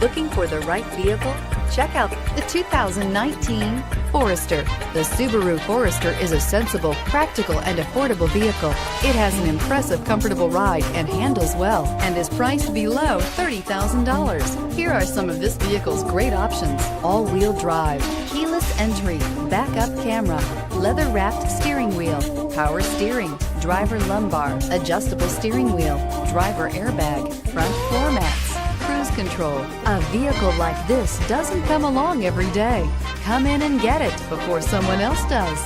Looking for the right vehicle? Check out the 2019 Forester. The Subaru Forester is a sensible, practical, and affordable vehicle. It has an impressive, comfortable ride and handles well, and is priced below $30,000. Here are some of this vehicle's great options: all-wheel drive, keyless entry, backup camera, leather-wrapped steering wheel, power steering, driver lumbar, adjustable steering wheel, driver airbag, front floor mats, cruise control. A vehicle like this doesn't come along every day. Come in and get it before someone else does.